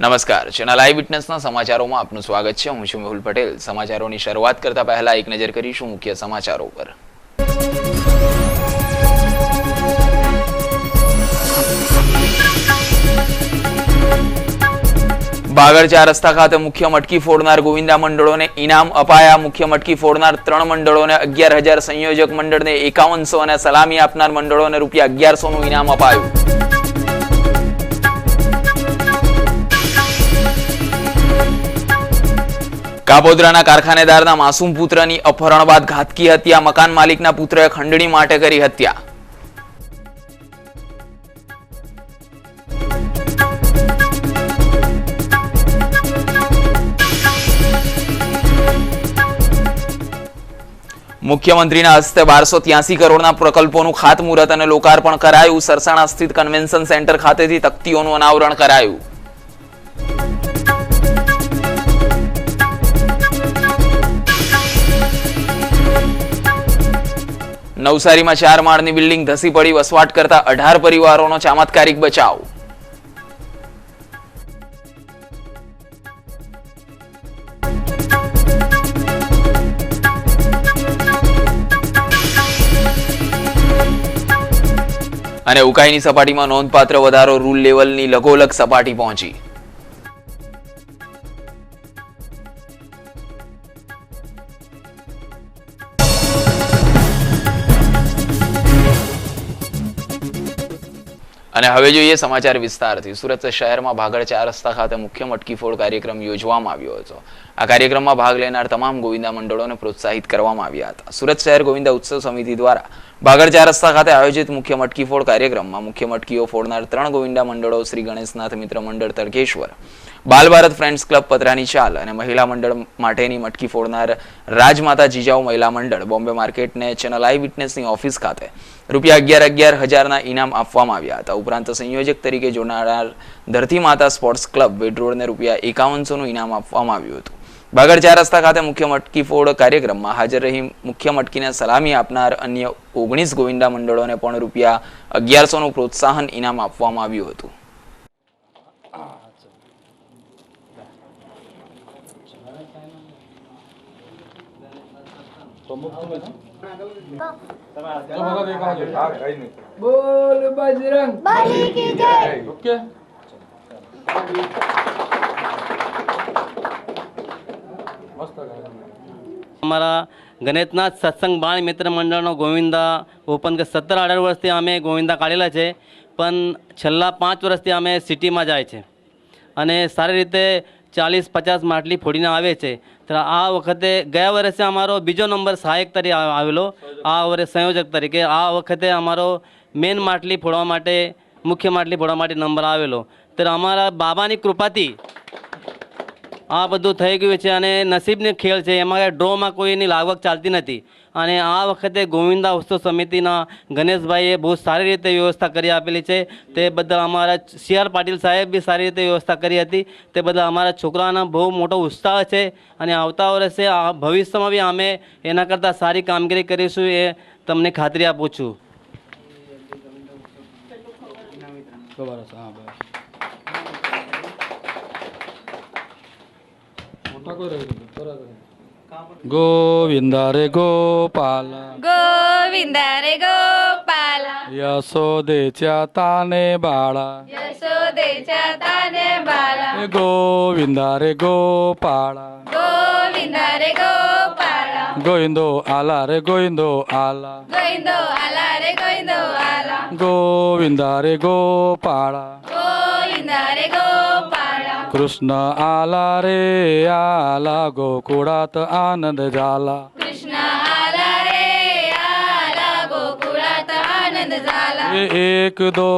નમસ્કાર, ચેનલ આઈ વિટનેસના સમાચારોમાં આપનું સ્વાગત છે। હું છું મેહુલ પટેલ। સમાચારોની શરૂઆત કરતા પહેલા એક નજર કરીશું મુખ્ય સમાચારો પર। બાગડ 4 રસ્તા ખાતે મુખ્ય મટકી ફોડનાર ગોવિંદા મંડળોને ઇનામ અપાયા। મુખ્ય મટકી ફોડનાર 3 મંડળોને 11,000, સંયોજક મંડળને 5100 અને સલામી આપનાર મંડળોને ₹1100 નું ઇનામ અપાયું। કાપોદ્રાના કારખાનેદારના માસૂમ પુત્રની અપહરણ બાદ ઘાતકી હત્યા। મકાન માલિકના પુત્રએ ખંડણી માટે કરી હત્યા। મુખ્યમંત્રીના હસ્તે 1283 કરોડના પ્રકલ્પોનું ખાતમુહૂર્ત અને લોકાર્પણ કરાયું। સરસાણા સ્થિત કન્વેન્શન સેન્ટર ખાતેથી તકતીઓનું અનાવરણ કરાયું। નવસારીમાં 4 માળની બિલ્ડિંગ ધસી પડી, વસવાટ કરતા 18 પરિવારોનો ચમત્કારિક બચાવ। અને ઉકાઈની સપાટીમાં નોંધપાત્ર વધારો, રૂલ લેવલની લગોલગ સપાટી પહોંચી। અને હવે જોઈએ સમાચાર વિસ્તારથી। સુરત શહેરમાં બાગડ 4 રસ્તા ખાતે મુખ્ય મટકી ફોડ કાર્યક્રમ યોજવામાં આવ્યો હતો। આ કાર્યક્રમમાં ભાગ લેનાર તમામ ગોવિંદા મંડળોને પ્રોત્સાહિત કરવામાં આવ્યા હતા। સુરત શહેર ગોવિંદા ઉત્સવ સમિતિ દ્વારા બાગડ 4 રસ્તા ખાતે આયોજિત મુખ્ય મટકી ફોડ કાર્યક્રમમાં મુખ્ય મટકીઓ ફોડનાર 3 ગોવિંદા મંડળો શ્રી ગણેશનાથ મિત્ર મંડળ તડકેશ્વર, બાલ ભારત ફ્રેન્ડ્સ ક્લબ પતરાની ચાલ અને મહિલા મંડળ માટેની મટકી ફોડનાર રાજમાતા જીજાઉ મહિલા મંડળ બોમ્બે માર્કેટને ચેનલ આઈ વિટનેસની ઓફિસ ખાતે ₹11,000 ઇનામ આપવામાં આવ્યા હતા। ઉપરાંત સંયોજક તરીકે જોડાનાર ધરતી માતા સ્પોર્ટ્સ ક્લબ વેડ રોડને ₹5100 નું ઇનામ આપવામાં આવ્યું હતું। બાગડ 4 રસ્તા ખાતે મુખ્ય મટકી ફોડ કાર્યક્રમમાં હાજર રહી મુખ્ય મટકીને સલામી આપનાર અન્ય 19 ગોવિંદા મંડળોને પણ ₹1100 નું પ્રોત્સાહન ઇનામ આપવામાં આવ્યું હતું। बोल बजरंग बली की जय। ओके અમારા ગણેશનાથ સત્સંગ બાળ મિત્ર મંડળનો ગોવિંદા ઓપન કે 17-18 વર્ષથી અમે ગોવિંદા કાઢેલા છે, પણ છેલ્લા 5 વર્ષથી અમે સિટીમાં જાય છે અને સારી રીતે 40-50 માટલી ફોડીને આવે છે। તો આ વખતે ગયા વર્ષે અમારો બીજો નંબર સહાયક તરીકે આવેલો, આ વર્ષે સંયોજક તરીકે આ વખતે અમારો મેન માટલી ફોડવા માટે, મુખ્ય માટલી ફોડવા માટે નંબર આવેલો। તો અમારા બાબાની કૃપાથી આ બધું થઈ ગયું છે અને નસીબની ખેલ છે, એમાં ડ્રોમાં કોઈની લાગવગ ચાલતી નથી। અને આ વખતે ગોવિંદા ઉત્સવ સમિતિના ગણેશભાઈએ બહુ સારી રીતે વ્યવસ્થા કરી આપેલી છે, તે બદલ અમારા CR પાટીલ સાહેબ બી સારી રીતે વ્યવસ્થા કરી હતી, તે બદલ અમારા છોકરાના બહુ મોટો ઉત્સાહ છે અને આવતા વર્ષે ભવિષ્યમાં બી અમે એના કરતાં સારી કામગીરી કરીશું, એ તમને ખાતરી આપું છું। गोविंदा रे गोपाल गोविंदा रे गोपाल यशोदेच्या ताने बाळा यशोदेच्या ताने बाला गोविंदा रे गोपाळ गोविंदा रे गोपाल गोविंदो आला रे गोविंदो आला गोविंदो आला रे गोविंदो आला गोविंदा रे गोपाळ गोविंदा रे गोपाल कृष्ण आला रे आला गोकुळात आनंद झाला कृष्ण आला रे आला गोकुळात आनंद झाला 1 2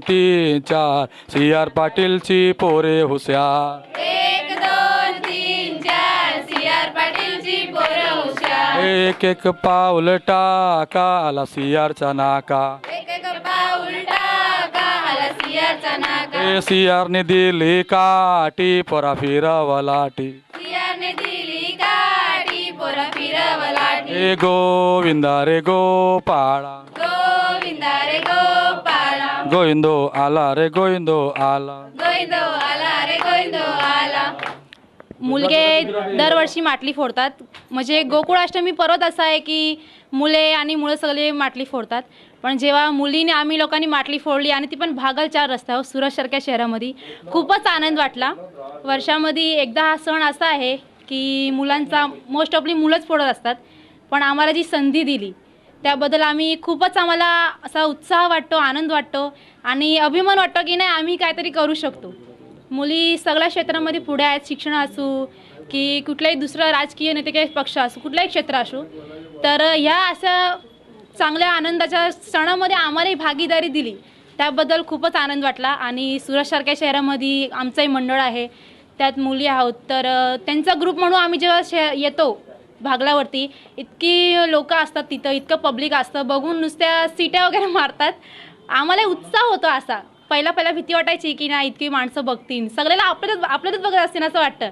3 4 CR पाटीलची पोरे हुशार 1 2 3 4 CR पाटीलची पोरं हुशार 1 पाऊल टाका आला CRचा नाका एक पाऊल टाका आला CRचा नाका CR ने दिली काठी पोरा फिरवलाटी CRने दिली काठी पोरं फिरवलाठी गोविंदा रे गोपाळा गोविंदा रे गोपाला गोविंदो आला रे गोविंदो आला गोविंदो आला रे गोविंदो आला. मुलगे दरवर्षी माटली फोडतात. म्हणजे गोकुळाष्टमी पर्वत असा आहे की मुले आणि मुलं सगळे माटली फोडतात. पण जेव्हा मुलीने आम्ही लोकांनी माटली फोडली आणि ती पण भागल 4 रस्त्यावर सुरतसारख्या शहरामध्ये खूपच आनंद वाटला. वर्षामध्ये एकदा हा सण असा आहे की मुलांचा मोस्ट ऑफली मुलंच फोडत असतात. पण आम्हाला जी संधी दिली त्याबद्दल आम्हाला असा उत्साह वाटतो, आनंद वाटतो आणि अभिमान वाटतो की नाही आम्ही काहीतरी करू शकतो. मुली सगळ्या क्षेत्रामध्ये पुढे आहेत. शिक्षण असू की कुठलाही दुसरा राजकीय नेते काही पक्ष असू, कुठलाही क्षेत्र असू. तर ह्या अशा चांगल्या आनंदाच्या सणामध्ये आम्हालाही भागीदारी दिली त्याबद्दल खूपच आनंद वाटला. आणि सुरतसारख्या शहरामध्ये आमचंही मंडळ आहे, त्यात मुली आहोत. तर त्यांचा ग्रुप म्हणून आम्ही जेव्हा येतो भागलावरती, इतकी लोक असतात तिथं, इतकं पब्लिक असतं, बघून नुसत्या सीट्या वगैरे मारतात. आम्हाला उत्साह होतो असा. पहिला भीती वाटायची की नाही इतकी माणसं बघतील, सगळ्याला आपल्यालाच बघत असतील असं वाटतं.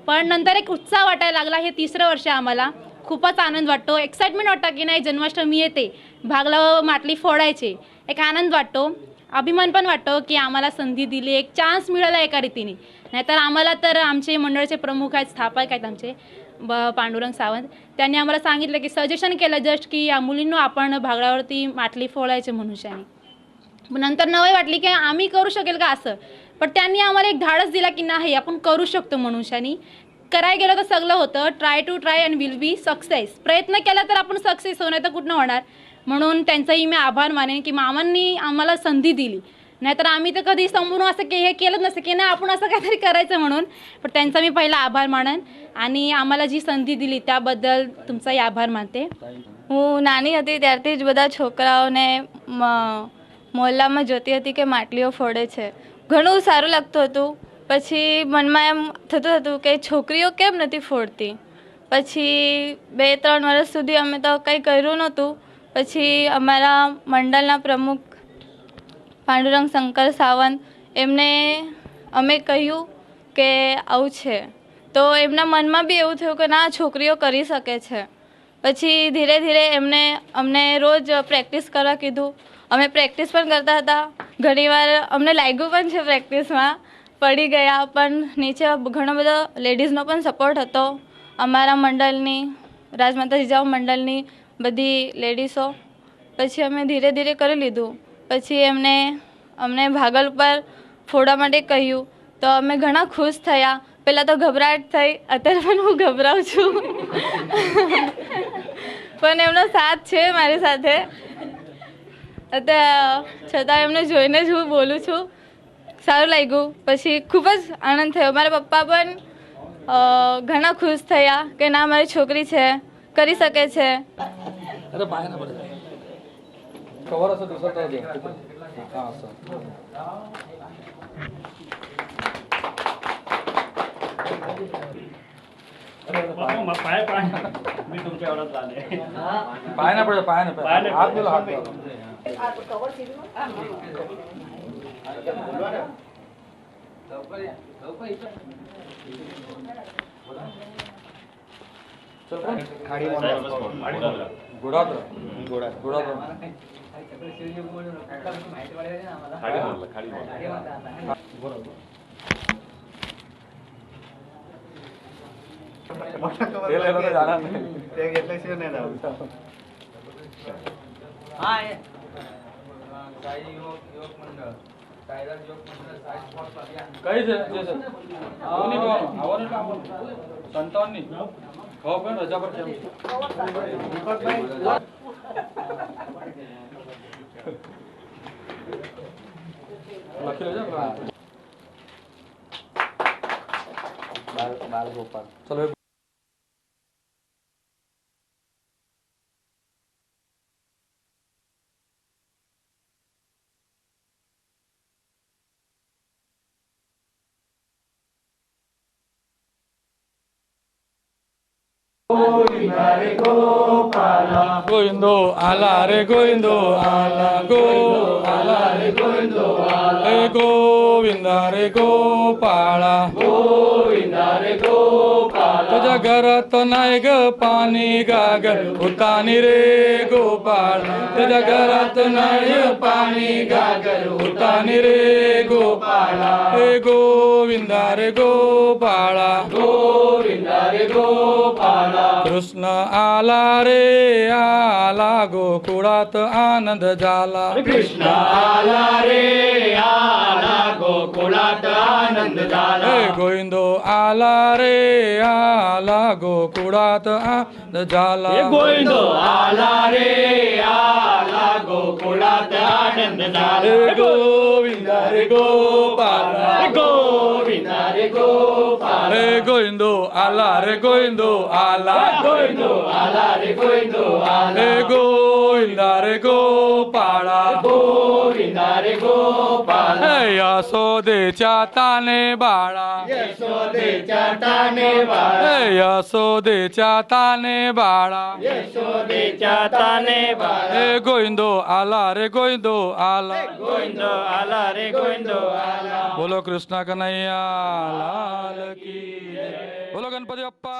पण नंतर एक उत्साह वाटायला लागला. हे 3रं वर्ष आम्हाला खूपच आनंद वाटतो, एक्साइटमेंट वाटतं की नाही जन्माष्टमी येते, भागला माटली फोडायचे, एक आनंद वाटतो, अभिमान पण वाटतो की आम्हाला संधी दिली, एक चान्स मिळाला एका रीतीने. नाहीतर आम्हाला तर आमचे मंडळाचे प्रमुख आहेत, स्थापक आहेत आमचे पांडुरंग सावंत, त्यांनी आम्हाला सांगितलं की सजेशन केलं जस्ट की या मुलींनो आपण भागलावरती माटली फोडायचे म्हणून. नंतर नवई वाटली की आम्ही करू शकेल का असं. पण त्यांनी आम्हाला एक धाडस दिला की नाही आपण करू शकतो म्हणून. करायला गेलं तर सगळं होतं. Try to try and will be success. प्रयत्न केला तर आपण सक्सेस होणार, तर कुठनं होणार. म्हणून त्यांचाही मी आभार मानेन की मामांनी आम्हाला संधी दिली. नाहीतर आम्ही तर कधी समोरून असं हे केलं नसतं की नाही आपण असं काहीतरी करायचं म्हणून. पण त्यांचा मी पहिला आभार मानेन आणि आम्हाला जी संधी दिली त्याबद्दल तुमचाही આભાર માનते. હું નાની હતી ત્યારથી જ બધા છોકરાઓને મોહલ્લામાં જોતી હતી કે માટલીઓ ફોડે છે. ઘણું સારું લાગતું હતું. પછી મનમાં એમ થતું હતું કે છોકરીઓ કેમ નથી ફોડતી. પછી 2-3 વર્ષ સુધી અમે તો કંઈ કર્યું નહોતું. પછી અમારા મંડળના પ્રમુખ પાંડુરંગ શંકર સાવંત એમને અમે કહ્યું કે આવું છે. તો એમના મનમાં બી એવું થયું કે ના છોકરીઓ કરી શકે છે. પછી ધીરે ધીરે એમને અમને રોજ પ્રેક્ટિસ કરવા કીધું. અમે પ્રેક્ટિસ પણ કરતા હતા. ઘણીવાર અમને લાગ્યું પણ છે પ્રેક્ટિસમાં પડી ગયા, પણ નીચે ઘણો બધો લેડીઝનો પણ સપોર્ટ હતો અમારા મંડળની, રાજમાતા જીજાઓ મંડળની બધી લેડીઝો. પછી અમે ધીરે ધીરે કરી લીધું. પછી અમને ભાગલ પર ફોડવા માટે કહ્યું તો અમે ઘણા ખુશ થયા. પહેલાં તો ગભરાટ થઈ, અત્યારે પણ હું ગભરાઉં છું. પણ એમનો સાથ છે મારી સાથે. છતાં એમને જોઈને જ હું બોલું છું. સારું લાગ્યું. પછી ખૂબ જ આનંદ થયો. મારા પપ્પા પણ ઘણા ખુશ થયા કે ના મારી છોકરી છે, કરી શકે છે. अरे पाय ना पडत कवर असं दिसत आहे. हां असं पाय ना पडत, पाय ना हात दिला, हात दिला. काही संतांनी खाओ पण रजा पर बाल गोपाल चलो गोविंदो आला रे गोविंदो आला गो आला रे गोविंदो आला गोविंदा रे गोपाला गोविंदा रे गोपाला तुझ्या घरात नाही ग पाणी गागर उतानी रे गोपाळ तुझ्या घरात नाही पाणी गागर उतानी रे गोपाळा रे गोविंदा रे गोपाळा गोविंदा रे गोपाळा कृष्ण आला रे आला गोकुळात आनंद झाला कृष्ण आला रे आला गोकुळात आनंद झाला गोविंदो आला रे आला गोकुळात आनंद झाला गोविंदो आला रे आला गोकुळात आनंद झाला गोविंदा रे गोपाला गोविंदा रे गोपाला रे गोविंदो आला रे गोविंदो आला गोविंदो आला रे गोविंदो आला रे गोविंदा रे गोपाळा गोविंदा रे गोपाला यशोदेच्या ताने बाळा यशोदेच्या ताने बाळा यशोदेच्या ताने बाळा यशोदेच्या ताने बाळा रे गोविंदो आला रे गोविंदो आला गोविंदो आला रे गोविंदो आला बोलो कृष्ण कन्हैया लाल की जय बोलो गणपति बप्पा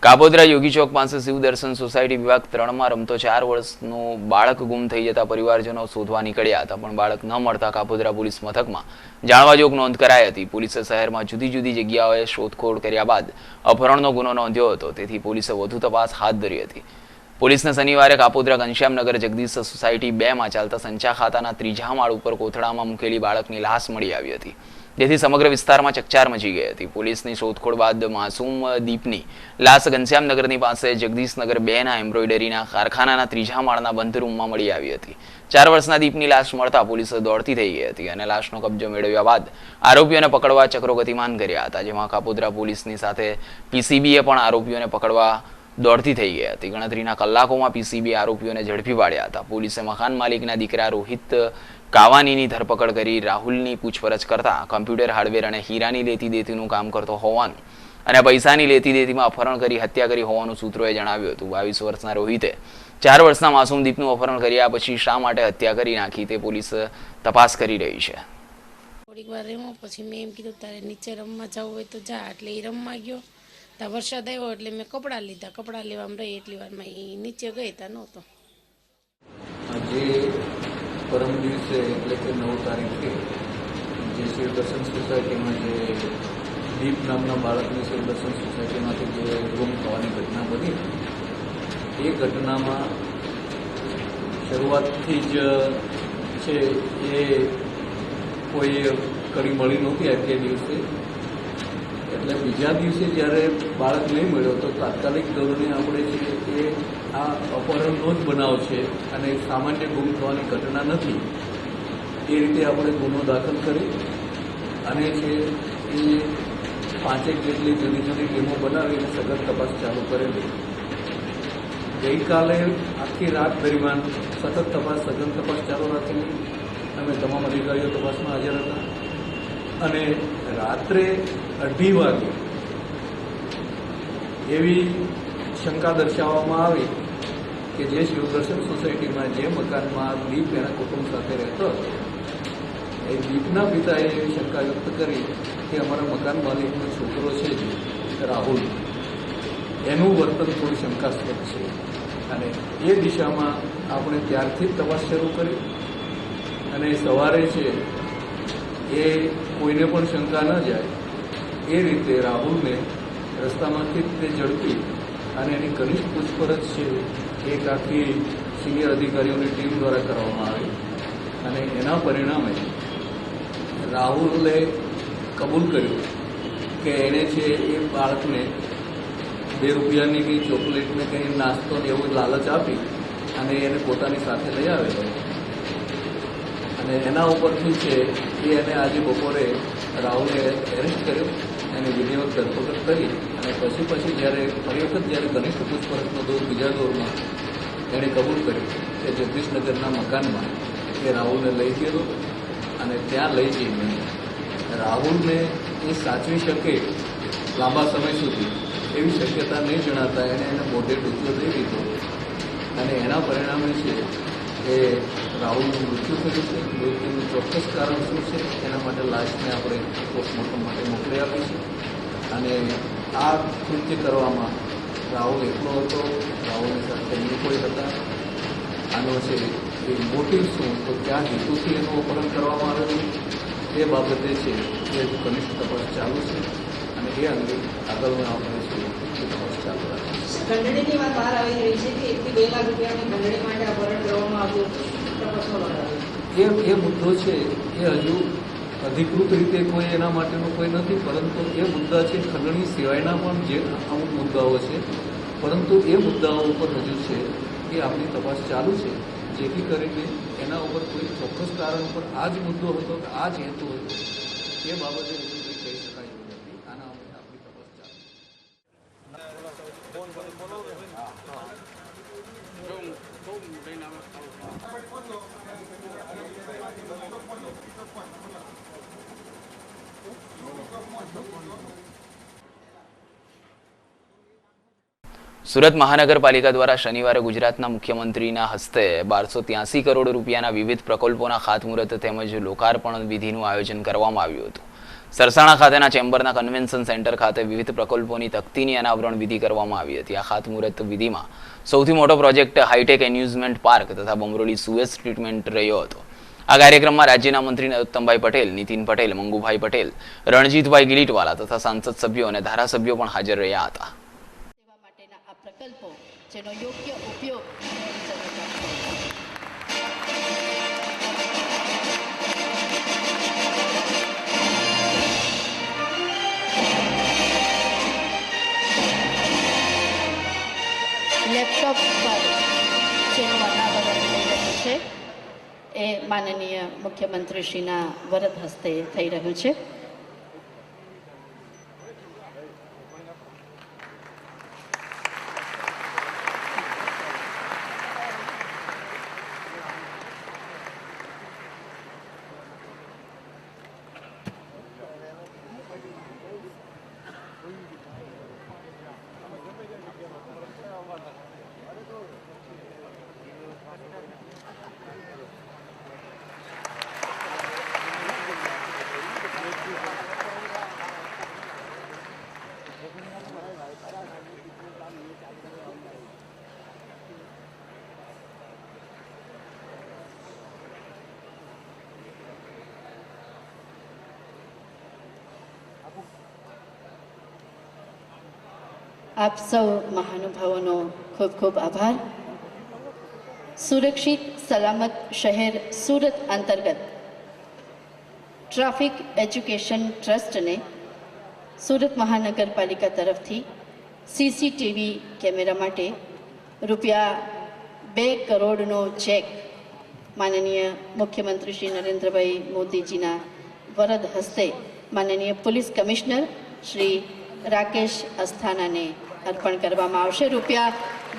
કાપોદ્રા યોગી ચોક પાસે શિવ દર્શન સોસાયટી વિભાગ 3માં રમતો 4 વર્ષનું બાળક ગુમ થઈ જતા પરિવારજનો શોધવા નીકળ્યા હતા, પણ બાળક ન મળતા કાપોદ્રા પોલીસ મથકમાં જાણવાજોગ નોંધ કરાઈ હતી. પોલીસે શહેરમાં જુદી જુદી જગ્યાઓએ શોધખોળ કર્યા બાદ અપહરણનો ગુનો નોંધ્યો હતો, તેથી પોલીસે વધુ તપાસ હાથ ધરી હતી. પોલીસને શનિવારે કાપોદ્રા ઘનશ્યામનગર જગદીશ સોસાયટી 2માં ચાલતા સંચા ખાતાના 3જા માળ ઉપર કોથળામાં મૂકેલી બાળકની લાશ મળી આવી હતી, જેથી સમગ્ર વિસ્તારમાં ચકચાર મચી ગઈ હતી. પોલીસની શોધખોળ બાદ માસૂમ દીપની લાશ ઘનશ્યામનગરની પાસે જગદીશનગર 2ના એમ્બ્રોઇડરીના કારખાનાના 3જા માળના બંધ રૂમમાં મળી આવી હતી. 4 વર્ષના દીપની લાશ મળતા પોલીસ દોડતી થઈ ગઈ હતી અને લાશનો કબજો મેળવ્યા બાદ આરોપીઓને પકડવા ચક્રો ગતિમાન કર્યા હતા, જેમાં કાપોદ્રા પોલીસની સાથે પીસીબીએ પણ આરોપીઓને પકડવા દોડતી થઈ ગઈ હતી. ગણતરીના કલાકોમાં પીસીબી આરોપીઓને ઝડપી પાડ્યા હતા. પોલીસે મકાન માલિકના દીકરા રોહિત કાવાનીની ધરપકડ કરી રાહુલની પૂછપરછ કરતા કમ્પ્યુટર હાર્ડવેર અને હીરાની લેતી દેતીનું કામ કરતો હોવાનું અને પૈસાની લેતી દેતીમાં અપહરણ કરી હત્યા કરી હોવાનું સૂત્રોએ જણાવ્યું હતું. 22 વર્ષના રોહિતે 4 વર્ષના માસૂમ દીપનું અપહરણ કર્યા પછી શા માટે હત્યા કરી નાખી તે પોલીસ તપાસ કરી રહી છે. થોડીક વાર રમ્યો પછી મેં એમ કીધું તારે નીચે રમવા જવું હોય તો જા, એટલે એ રમવા ગયો. ત્યાં વરસાદ આવ્યો એટલે મેં કપડાં લીધા, કપડાં લેવામાં રહી એટલી વારમાં એ નીચે ગઈ ત્યાં નહોતો. આજે પરમ દિવસે એટલે કે 9 તારીખે જે શિવ દર્શન સોસાયટીમાં જે દીપ નામના બાળકની શિવ દર્શન સોસાયટીમાંથી જે ગુમ થવાની ઘટના બની, એ ઘટનામાં શરૂઆતથી જ છે એ કોઈ કડી મળી નહોતી આજે દિવસે. એટલે બીજા દિવસે જ્યારે બાળક નહીં મળ્યો તો તાત્કાલિક ધોરણે આપણે છે એ આ અપહરણનો જ બનાવ છે અને સામાન્ય ગુમ થવાની ઘટના નથી, એ રીતે આપણે ગુનો દાખલ કરી અને છે એ 5 જેટલી જુદી જુદી ટીમો બનાવીને સઘન તપાસ ચાલુ કરેલી. ગઈકાલે આખી રાત દરમિયાન સતત તપાસ સઘન તપાસ ચાલુ રાખેલી. અમે તમામ અધિકારીઓ તપાસમાં હાજર હતા અને રાત્રે 2:30 વાગે એવી શંકા દર્શાવવામાં આવી કે જે શિવદર્શન સોસાયટીમાં જે મકાનમાં દીપ એના કુટુંબ સાથે રહેતો એ દીપના પિતાએ એવી શંકા વ્યક્ત કરી કે અમારા મકાન માલિકનો છોકરો છે જે રાહુલ, એનું વર્તન થોડી શંકાસ્પદ છે અને એ દિશામાં આપણે ત્યારથી જ તપાસ શરૂ કરી અને સવારે છે એ કોઈને પણ શંકા ન જાય એ રીતે રાહુલને રસ્તામાંથી તે ઝડપી અને એની ઘનિષ્ઠ પૂછપરછ છે એક આખી સિનિયર અધિકારીઓની ટીમ દ્વારા કરવામાં આવી અને એના પરિણામે રાહુલે કબૂલ કર્યું કે એણે છે એ બાળકને 2 રૂપિયાની ચોકલેટને કંઈ નાસ્તો ને એવું લાલચ આપી અને એને પોતાની સાથે લઈ આવેલો અને એના ઉપરથી છે એ એને આજે બપોરે રાહુલે એરેસ્ટ કર્યો અને વિધિવત ધરપકડ કરી અને પછી જ્યારે ફરી વખત જ્યારે ઘનિષ્ઠ પૂછપરછનો દોર બીજા દોરમાં એણે કબૂલ કર્યું કે જગદીશનગરના મકાનમાં એ રાહુલને લઈ ગયેલો અને ત્યાં લઈ જઈને રાહુલને એ સાચવી શકે લાંબા સમય સુધી એવી શક્યતા નહીં જણાતા એને મોઢે ડૂચો દઈ દીધો અને એના પરિણામે છે કે રાહુલનું મૃત્યુ થયું છે. મૃત્યુનું ચોક્કસ કારણ શું છે એના માટે લાશને આપણે પોસ્ટમોર્ટમ માટે મોકલી આપીશું અને આ કૃત્ય કરવામાં રાહુલ એકલો હતો, રાહુલની સાથે અન્ય કોઈ હતા. આનો છે એ મોટિવ શું, તો ક્યાં હેતુથી એનું અપહરણ કરવામાં આવેલું તે બાબતે છે એ હજુ કનિષ્ઠ તપાસ ચાલુ છે અને એ અંગે આગળના આપણે છે એ તપાસ ચાલુ રાખીશું. ખંડણીની વાત બહાર આવી રહી છે કે 1 થી 2 લાખ રૂપિયાની ખંડણી માટે અપહરણ કરવામાં આવ્યું તપાસમાં એ મુદ્દો છે એ હજુ અધિકૃત રીતે કોઈ એના માટેનું કોઈ નથી, પરંતુ એ મુદ્દા છે ખંડણી સિવાયના પણ જે અમુક મુદ્દાઓ છે, પરંતુ એ મુદ્દાઓ ઉપર હજુ છે એ આપણી તપાસ ચાલુ છે, જેથી કરીને એના ઉપર કોઈ ચોક્કસ કારણ ઉપર આ જ મુદ્દો હતો કે આ જ હેતુ હતો એ બાબતે હજુ કંઈ કહી શકાય એવું નથી. આના ઉપર આપણી તપાસ ચાલુ છે. સુરત મહાનગરપાલિકા દ્વારા શનિવારે ગુજરાતના મુખ્યમંત્રીના હસ્તે 1283 કરોડ રૂપિયાના વિવિધ પ્રકલ્પોના ખાતમુહૂર્ત તેમજ લોકાર્પણ વિધિનું આયોજન કરવામાં આવ્યું હતું. સરસાણા ખાતેના ચેમ્બરના કન્વેન્શન સેન્ટર ખાતે વિવિધ પ્રકલ્પોની તકતીની અનાવરણ વિધિ કરવામાં આવી હતી. આ ખાતમુહૂર્ત વિધિમાં સૌથી મોટો પ્રોજેક્ટ હાઈટેક એમ્યુઝમેન્ટ પાર્ક તથા બમરોલી સુએઝ ટ્રીટમેન્ટ રહ્યો હતો. આ કાર્યક્રમમાં રાજ્યના મંત્રી નરોત્તમભાઈ પટેલ, નીતિન પટેલ, મંગુભાઈ પટેલ, રણજીતભાઈ ગિલીટવાલા તથા સાંસદ સભ્યો અને ધારાસભ્યો પણ હાજર રહ્યા હતા. પ્રકલ્પો જેનો યોગ્ય ઉપયોગ લેપટોપ પર જેનું અનાવરણ થઈ રહ્યું છે એ માનનીય મુખ્યમંત્રીશ્રીના વરદ હસ્તે થઈ રહ્યું છે. આપ સૌ મહાનુભાવોનો ખૂબ ખૂબ આભાર. સુરક્ષિત સલામત શહેર સુરત અંતર્ગત ટ્રાફિક એજ્યુકેશન ટ્રસ્ટને સુરત મહાનગરપાલિકા તરફથી સીસીટીવી કેમેરા માટે રૂપિયા 2 કરોડનો ચેક માનનીય મુખ્યમંત્રી શ્રી નરેન્દ્રભાઈ મોદીજીના વરદ હસ્તે માનનીય પોલીસ કમિશનર શ્રી રાકેશ અસ્થાનાને અર્પણ કરવામાં આવશે. રૂપિયા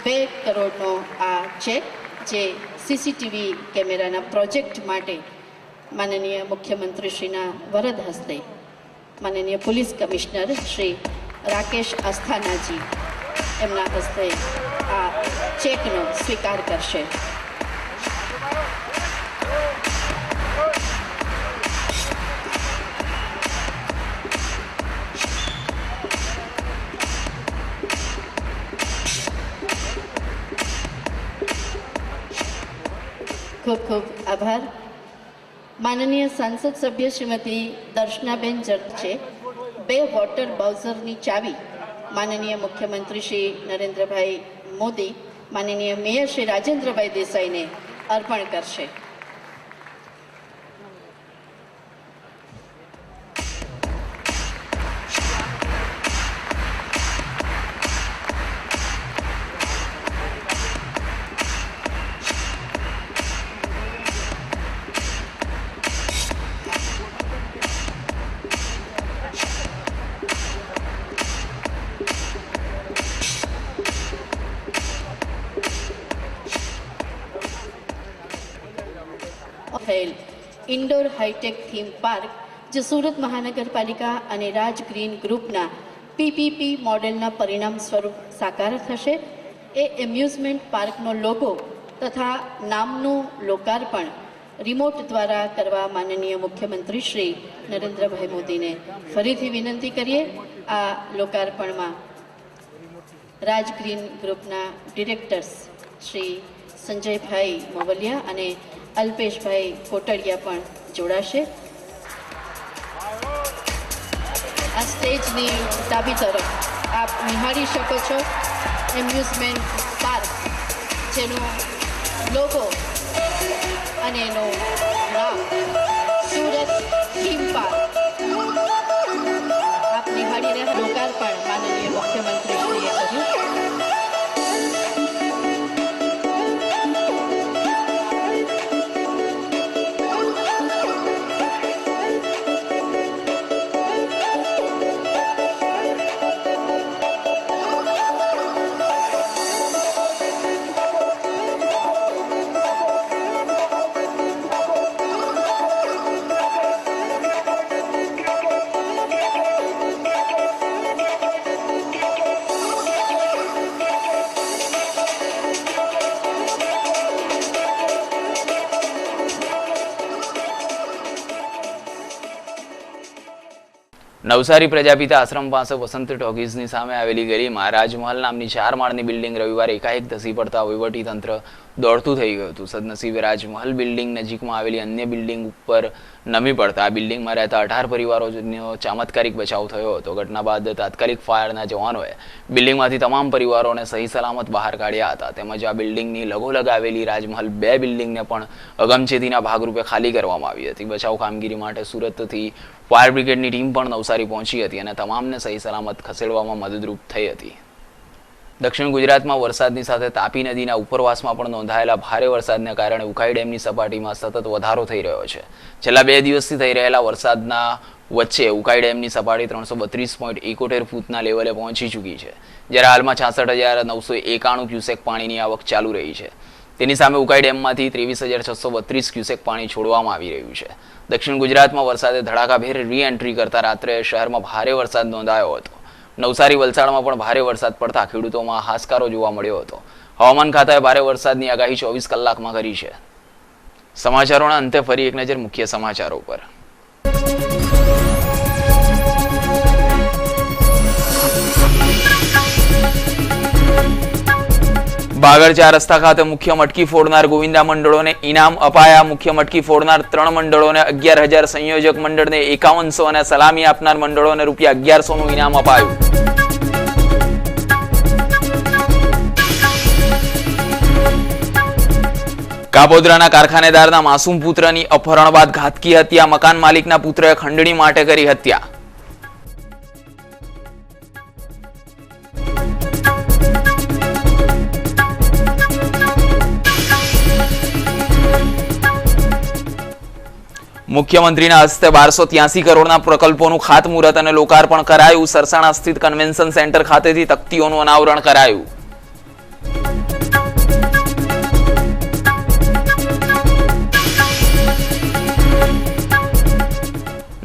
2 કરોડનો આ ચેક જે સીસીટીવી કેમેરાના પ્રોજેક્ટ માટે માનનીય મુખ્યમંત્રીશ્રીના વરદ હસ્તે માનનીય પોલીસ કમિશનર શ્રી રાકેશ અસ્થાનાજી એમના હસ્તે આ ચેકનો સ્વીકાર કરશે. ખૂબ ખૂબ આભાર. માનનીય સાંસદ સભ્ય શ્રીમતી દર્શનાબેન જરછે 2 વોટર બાઉઝરની ચાવી માનનીય મુખ્યમંત્રી શ્રી નરેન્દ્રભાઈ મોદી માનનીય મેયર શ્રી રાજેન્દ્રભાઈ દેસાઈને અર્પણ કરશે. થયેલ ઇન્ડોર હાઈટેક થીમ પાર્ક જે સુરત મહાનગરપાલિકા અને રાજ ગ્રીન ગ્રુપના પીપીપી મોડેલના પરિણામ સ્વરૂપ સાકાર થશે. એ એમ્યુઝમેન્ટ પાર્કનો લોગો તથા નામનું લોકાર્પણ રિમોટ દ્વારા કરવા માનનીય મુખ્યમંત્રી શ્રી નરેન્દ્રભાઈ મોદીને ફરીથી વિનંતી કરીએ આ લોકાર્પણમાં રાજ ગ્રીન ગ્રુપના ડિરેક્ટર્સ શ્રી સંજયભાઈ મોવલિયા અને અલ્પેશભાઈ કોટડિયા પણ જોડાશે. આ સ્ટેજની ડાબી તરફ આપ નિહાળી શકો છો એમ્યુઝમેન્ટ પાર્ક, જેનો લોગો અને એનું નામ સુરત થીમ પાર્ક. આપ નિહાળીને લોકાર્પણ માનનીય મુખ્યમંત્રીશ્રીએ કર્યું. નવસારી પ્રજાપિતા આશ્રમ પાસે વસંત ટોકીઝની સામે આવેલી ગલીમાં રાજમહલ નામની 4 માળની બિલ્ડિંગ રવિવારે એકાએક ધસી પડતા વહીવટીતંત્ર દોડતું થઈ ગયું હતું. સદનસીબે રાજમહલ બિલ્ડિંગ નજીકમાં આવેલી અન્ય બિલ્ડિંગ ઉપર નમી પડતા આ બિલ્ડિંગમાં રહેતા 18 પરિવારોનો ચમત્કારિક બચાવ થયો હતો. ઘટના બાદ તાત્કાલિક ફાયરના જવાનોએ બિલ્ડિંગમાંથી તમામ પરિવારોને સહી સલામત બહાર કાઢ્યા હતા. તેમજ આ બિલ્ડિંગની લગોલગ આવેલી રાજમહલ 2 બિલ્ડિંગને પણ અગમચેતીના ભાગરૂપે ખાલી કરવામાં આવી હતી. બચાવ કામગીરી માટે સુરતથી ફાયર બ્રિગેડની ટીમ પણ નવસારી પહોંચી હતી અને તમામને સહી સલામત ખસેડવામાં મદદરૂપ થઈ હતી. દક્ષિણ ગુજરાતમાં વરસાદની સાથે તાપી નદીના ઉપરવાસમાં પણ નોંધાયેલા ભારે વરસાદને કારણે ઉકાઈ ડેમની સપાટીમાં સતત વધારો થઈ રહ્યો છે. છેલ્લા 2 દિવસથી થઈ રહેલા વરસાદના વચ્ચે ઉકાઈ ડેમની સપાટી 332.71 ફૂટના લેવલે પહોંચી ચૂકી છે, જ્યારે હાલમાં 66,991 ક્યુસેક પાણીની આવક ચાલુ રહી છે. તેની સામે ઉકાઈ ડેમમાંથી 23,632 ક્યુસેક પાણી છોડવામાં આવી રહ્યું છે. દક્ષિણ ગુજરાતમાં વરસાદે ધડાકાભેર રી-એન્ટ્રી કરતા રાત્રે શહેરમાં ભારે વરસાદ નોંધાયો હતો. નવસારી વલસાડમાં પણ ભારે વરસાદ પડતા ખેડૂતોમાં હાશકારો જોવા મળ્યો હતો. હવામાન ખાતાએ ભારે વરસાદની આગાહી 24 કલાકમાં કરી છે. સમાચારોના અંતે ફરી એક નજર મુખ્ય સમાચારો પર. ભાગળ 4 રસ્તા ખાતે મુખ્ય મટકી ફોડનાર ગોવિંદા મંડળોને ઇનામ અપાયા. મુખ્ય મટકી ફોડનાર 3 મંડળોને 11,000, સંયોજક મંડળને 5100 અને સલામી આપનાર મંડળોને ₹1100નું ઇનામ અપાયું. કાપોદ્રાના કારખાનેદારના માસૂમ પુત્રની અપહરણ બાદ ઘાતકી હત્યા. મકાન માલિકના પુત્રએ ખંડણી માટે કરી હત્યા. મુખ્યમંત્રીના હસ્તે 1283 કરોડના પ્રકલ્પોનું ખાતમુહૂર્ત અને લોકાર્પણ કરાયું. સરસાણા સ્થિત કન્વેન્શન સેન્ટર ખાતેથી તકતીઓનું અનાવરણ કરાયું.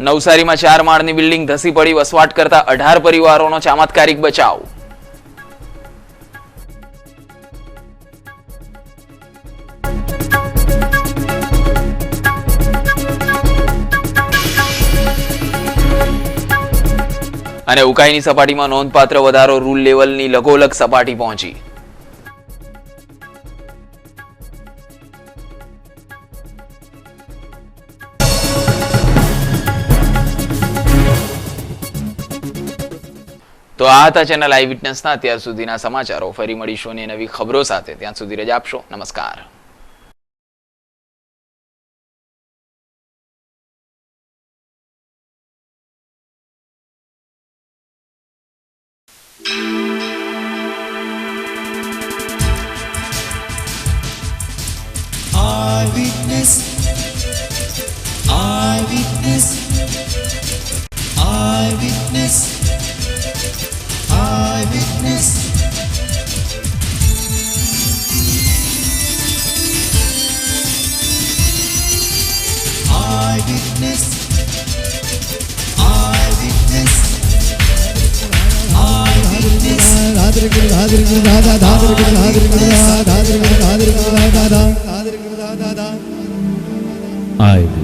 નવસારીમાં 4 માળની બિલ્ડિંગ ધસી પડી, વસવાટ કરતા 18 પરિવારોનો ચમત્કારિક બચાવ. અને ઉકાઈની સપાટીમાં નોંધપાત્ર વધારો, રૂલ લેવલની લગોલગ સપાટી પહોંચી. તો આ હતા ચેનલ આઈ વિટનેસના અત્યાર સુધીના સમાચારો. ફરી મળીશું અને નવી ખબરો સાથે. ત્યાં સુધી રજા આપશો. નમસ્કાર. Eyewitness, eyewitness, eyewitness, eyewitness. Eyewitness, eyewitness, eyewitness. eyewitness.